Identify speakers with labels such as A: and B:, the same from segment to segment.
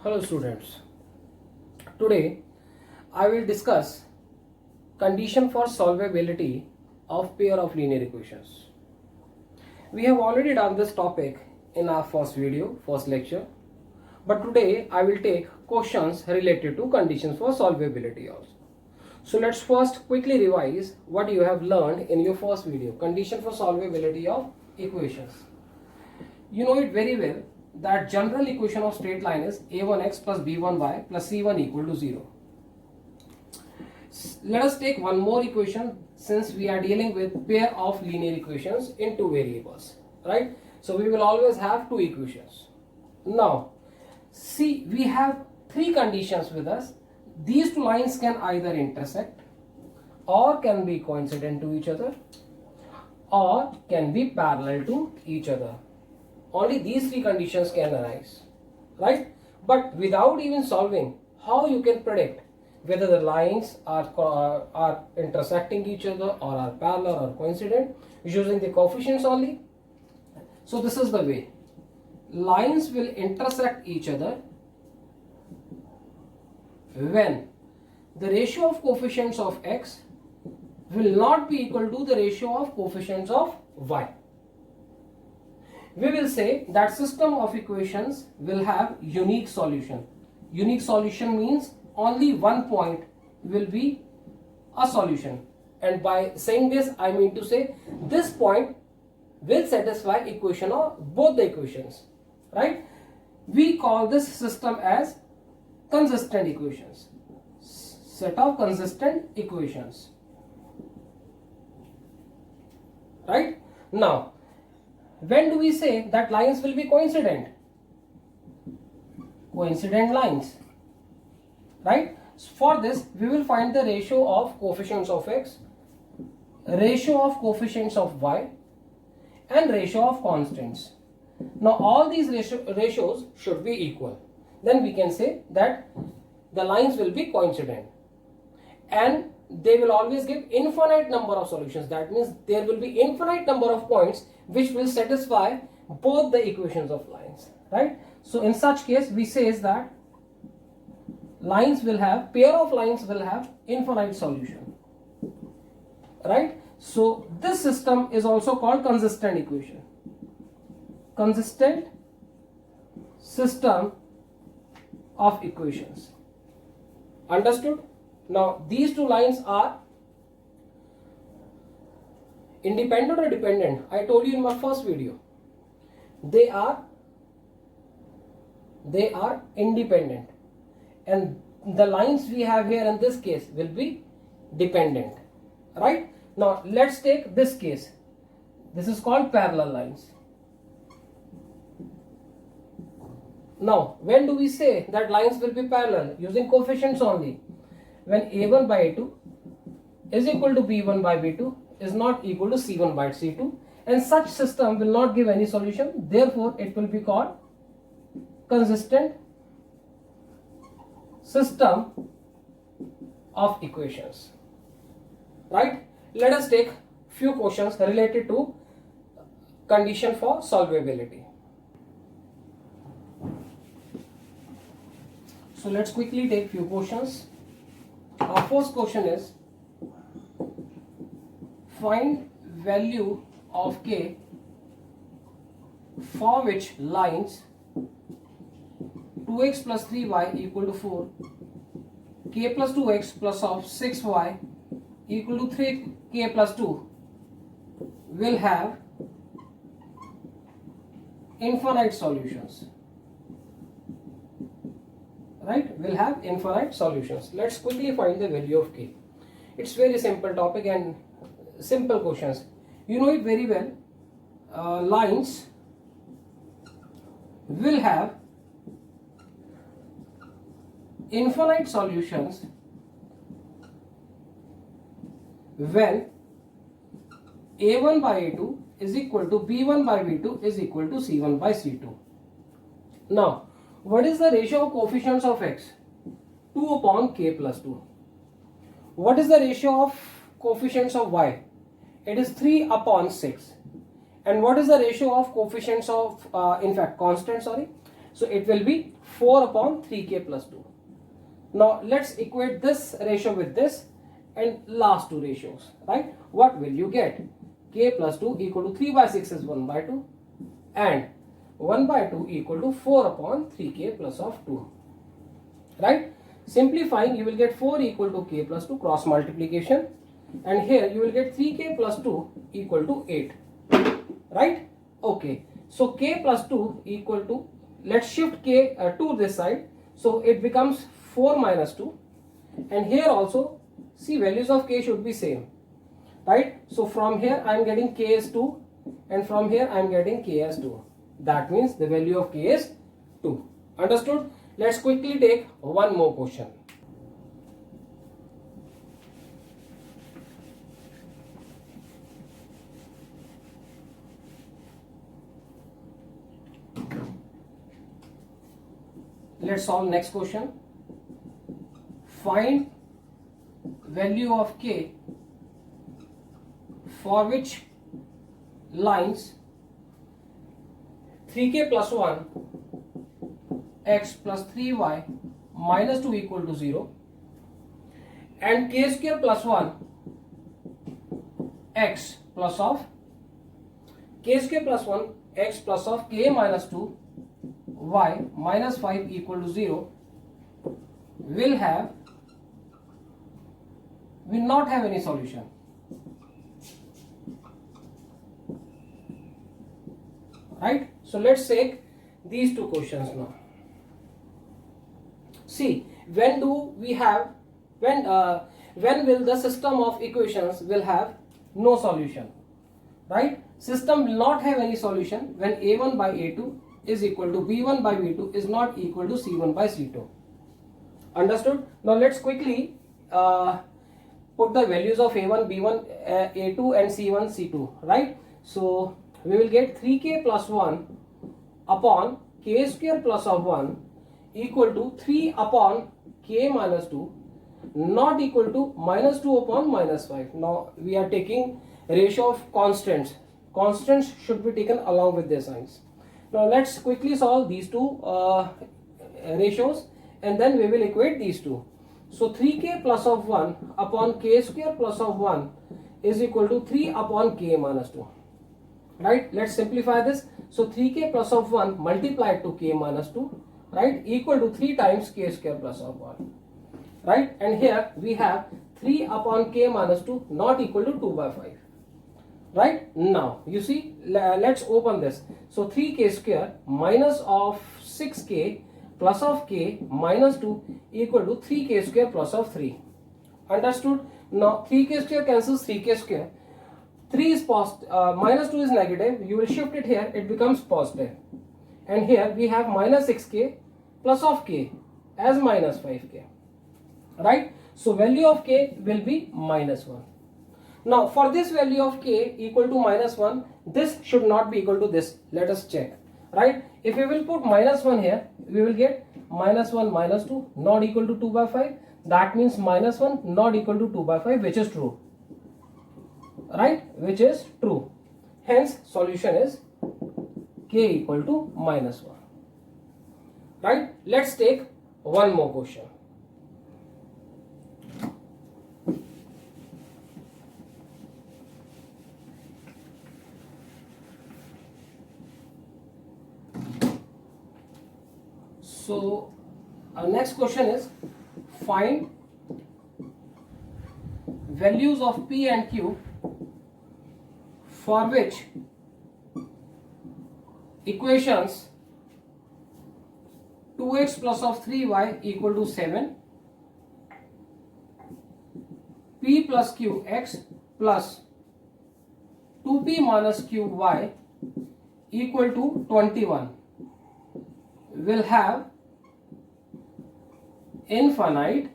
A: Hello students. Today I will discuss condition for solvability of pair of linear equations. We have already done this topic in our first lecture, but today I will take questions related to conditions for solvability also. So let's first quickly revise what you have learned in your first video, condition for solvability of equations. You know it very well that general equation of straight line is a1x plus b1y plus c1 equal to 0. Let us take one more equation since we are dealing with pair of linear equations in two variables, right? So we will always have two equations. Now see, we have three conditions with us. These two lines can either intersect or can be coincident to each other or can be parallel to each other. Only these three conditions can arise, right? But without even solving, how you can predict whether the lines are intersecting each other or are parallel or coincident using the coefficients only? So this is the way. Lines will intersect each other when the ratio of coefficients of x will not be equal to the ratio of coefficients of y. We will say that system of equations will have unique solution. Unique solution means only one point will be a solution, and by saying this I mean to say this point will satisfy equation of both the equations, right? We call this system as consistent equations, set of consistent equations, right? Now when do we say that lines will be coincident? Coincident lines, right? For this we will find the ratio of coefficients of x, ratio of coefficients of y, and ratio of constants. Now all these ratios should be equal. Then we can say that the lines will be coincident, and they will always give infinite number of solutions. That means there will be infinite number of points which will satisfy both the equations of lines, right? So in such case we say is that pair of lines will have infinite solution, right? So this system is also called consistent equation, consistent system of equations. Understood? Now these two lines are independent or dependent? I told you in my first video. They are independent, and the lines we have here in this case will be dependent, right? Now let's take this case. This is called parallel lines. Now when do we say that lines will be parallel? Using coefficients only. When a1 by a2 is equal to b1 by b2 is not equal to c1 by c2, and such system will not give any solution, therefore it will be called consistent system of equations, right? Let us take few questions related to condition for solvability. So let's quickly take few questions. Our first question is, find value of k for which lines 2x plus 3y equal to 4, k plus 2x plus of 6y equal to 3k plus 2 will have infinite solutions, right? Will have infinite solutions. Let's quickly find the value of k. It's very simple topic and simple questions. You know it very well. Lines will have infinite solutions when a1 by a2 is equal to b1 by b2 is equal to c1 by c2. Now what is the ratio of coefficients of x? 2 upon k plus 2. What is the ratio of coefficients of y? It is 3 upon 6. And what is the ratio of coefficients of constants? So it will be 4 upon 3k plus 2. Now let's equate this ratio with this and last two ratios, right? What will you get? K plus 2 equal to 3 by 6 is 1 by 2 and 1 by 2 equal to 4 upon 3k plus of 2, right? Simplifying, you will get 4 equal to k plus 2, cross multiplication, and here you will get 3k plus 2 equal to 8, right? Okay, so k plus 2 equal to, let's shift k to this side, so it becomes 4 minus 2, and here also see values of k should be same, right? So from here I am getting k as 2 and from here I am getting k as 2. That means the value of k is 2. Understood? Let's quickly take one more question. Let's solve next question. Find value of k for which lines 3k plus 1 x plus 3y minus 2 equal to 0 and k square plus 1 x plus of k square plus 1 x plus of k minus 2 y minus 5 equal to 0 will not have any solution. Right? So let's take these two questions now. See, when will the system of equations will have no solution? Right? System will not have any solution when a1 by a2 is equal to b1 by b2 is not equal to c1 by c2. Understood? Now let's quickly put the values of a1, b1, a2 and c1, c2. Right? So we will get 3k plus 1 upon k square plus of 1 equal to 3 upon k minus 2 not equal to minus 2 upon minus 5. Now we are taking ratio of constants. Constants should be taken along with their signs. Now let's quickly solve these two ratios and then we will equate these two. So 3k plus of 1 upon k square plus of 1 is equal to 3 upon k minus 2. Right? Let's simplify this. So 3k plus of 1 multiplied to k minus 2, right, equal to 3 times k square plus of 1. Right? And here we have 3 upon k minus 2 not equal to 2 by 5. Right? Now you see, let's open this. So 3k square minus of 6k plus of k minus 2 equal to 3k square plus of 3. Understood? Now 3k square cancels 3k square. 3 is positive, minus 2 is negative, you will shift it here, it becomes positive. And here we have minus 6k plus of k as minus 5k. Right? So value of k will be minus 1. Now for this value of k equal to minus 1, this should not be equal to this. Let us check. Right? If we will put minus 1 here, we will get minus 1 minus 2 not equal to 2 by 5. That means minus 1 not equal to 2 by 5, which is true. Right? Which is true. Hence solution is k equal to minus 1. Right? Let's take one more question. So our next question is find values of p and q for which equations 2x plus of 3y equal to 7, p plus qx plus 2p minus qy equal to 21 will have infinite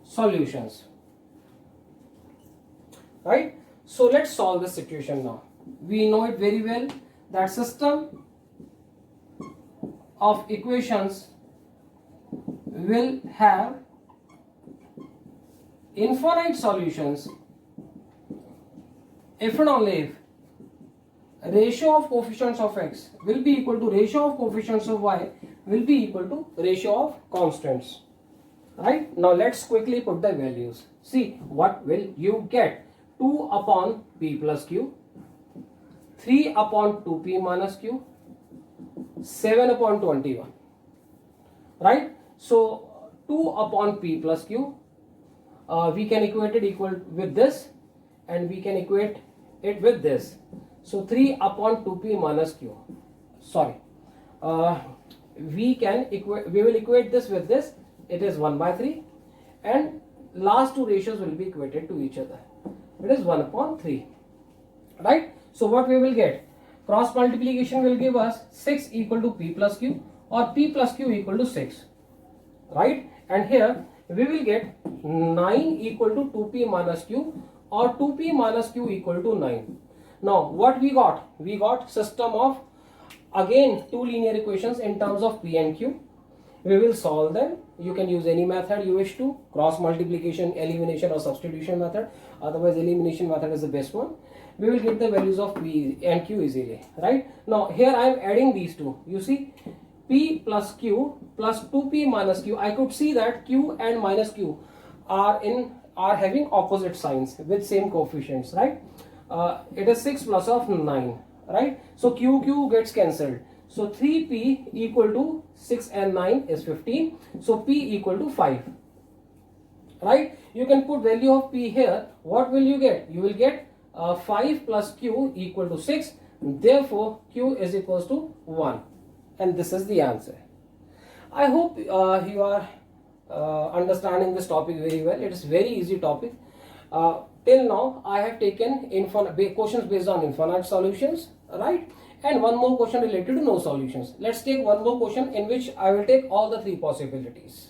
A: solutions. Right? So let's solve this situation now. We know it very well that system of equations will have infinite solutions if and only if ratio of coefficients of x will be equal to ratio of coefficients of y will be equal to ratio of constants. Right? Now let's quickly put the values. See what will you get. 2 upon p plus q, 3 upon 2p minus q, 7 upon 21. Right? So 2 upon p plus q, we can equate it equal with this, and we can equate it with this. So 3 upon 2p minus q. Sorry. We will equate this with this. It is 1 by 3, and last two ratios will be equated to each other. It is 1 upon 3. Right? So what we will get? Cross multiplication will give us 6 equal to p plus q, or p plus q equal to 6. Right? And here we will get 9 equal to 2p minus q, or 2p minus q equal to 9. Now what we got? We got system of again two linear equations in terms of p and q. We will solve them. You can use any method you wish to, cross multiplication, elimination, or substitution method. Otherwise elimination method is the best one. We will get the values of p and q easily. Right? Now here I am adding these two. You see, p plus q plus 2p minus q. I could see that q and minus q are having opposite signs with same coefficients. Right? It is 6 plus of 9. Right? So q gets cancelled. So 3p equal to 6 and 9 is 15. So p equal to 5. Right? You can put value of p here. What will you get? You will get 5 plus q equal to 6. Therefore q is equals to 1. And this is the answer. I hope you are understanding this topic very well. It is very easy topic. Till now I have taken questions based on infinite solutions, right? And one more question related to no solutions. Let's take one more question in which I will take all the three possibilities.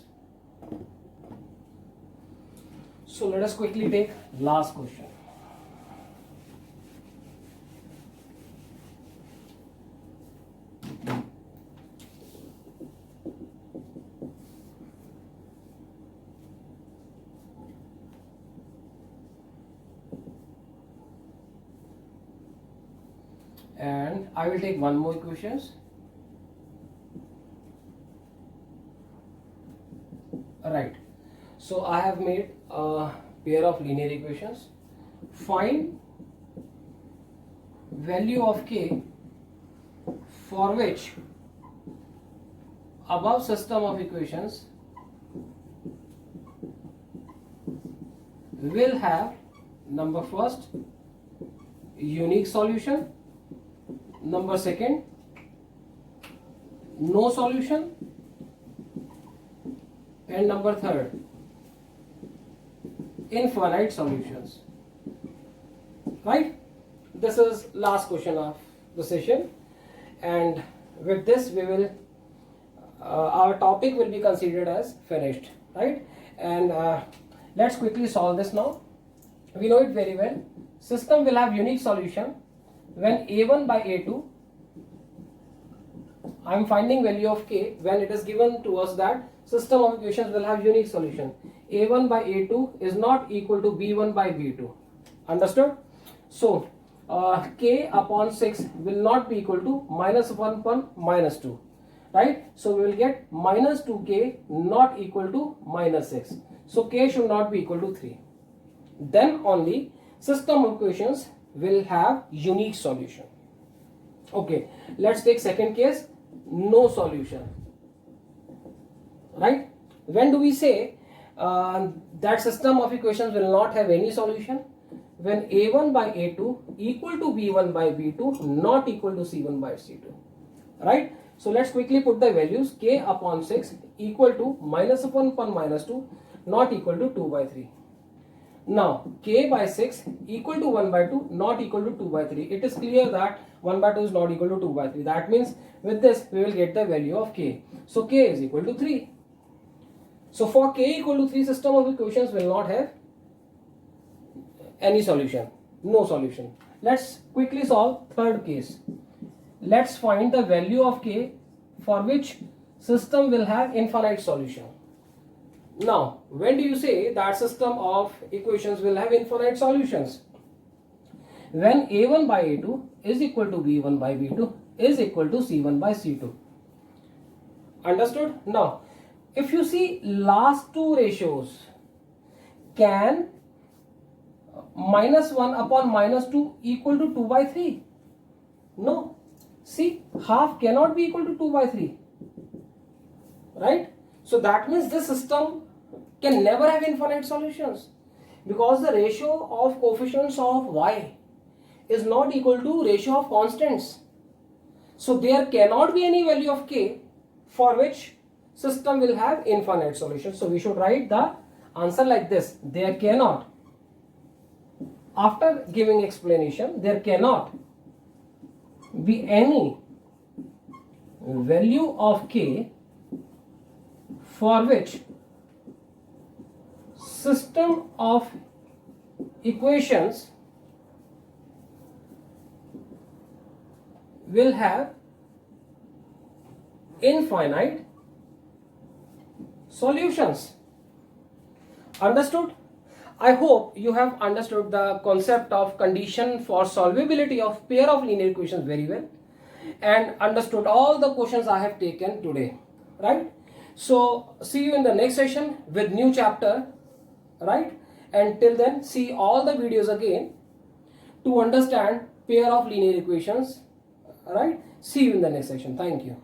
A: So let us quickly take last question. And I will take one more questions. Right. So I have made a pair of linear equations. Find value of k for which above system of equations will have number first unique solution, number second no solution, and number third infinite solutions. Right? This is last question of the session, and with this we will our topic will be considered as finished. Right? And let's quickly solve this now. We know it very well. System will have unique solution when a1 by a2. I am finding value of k when it is given to us that system of equations will have unique solution. a1 by a2 is not equal to b1 by b2. Understood? So k upon 6 will not be equal to minus 1 upon minus 2. Right? So we will get minus 2k not equal to minus 6. So k should not be equal to 3. Then only system of equations will have unique solution. Okay, let's take second case, no solution. Right? When do we say that system of equations will not have any solution? When a1 by a2 equal to b1 by b2 not equal to c1 by c2. Right? So let's quickly put the values. K upon 6 equal to minus 1 upon minus 2 not equal to 2 by 3. Now k by 6 equal to 1 by 2 not equal to 2 by 3. It is clear that 1 by 2 is not equal to 2 by 3. That means with this we will get the value of k. So k is equal to 3. So for k equal to 3, system of equations will not have any solution, no solution. Let's quickly solve third case. Let's find the value of k for which system will have infinite solution. Now, when do you say that system of equations will have infinite solutions? when A1 by A2 is equal to B1 by B2 is equal to C1 by C2. Understood? Now, if you see last two ratios, can -1 upon -2 equal to 2 by 3? No. See, half cannot be equal to 2 by 3. Right? So that means this system can never have infinite solutions, because the ratio of coefficients of y is not equal to ratio of constants. So there cannot be any value of k for which system will have infinite solutions. So we should write the answer like this: there cannot, after giving explanation, there cannot be any value of k for which system of equations will have infinite solutions. Understood? I hope you have understood the concept of condition for solvability of pair of linear equations very well, and understood all the questions I have taken today, right? So see you in the next session with new chapter, right? And till then, see all the videos again to understand pair of linear equations, right? See you in the next session. Thank you.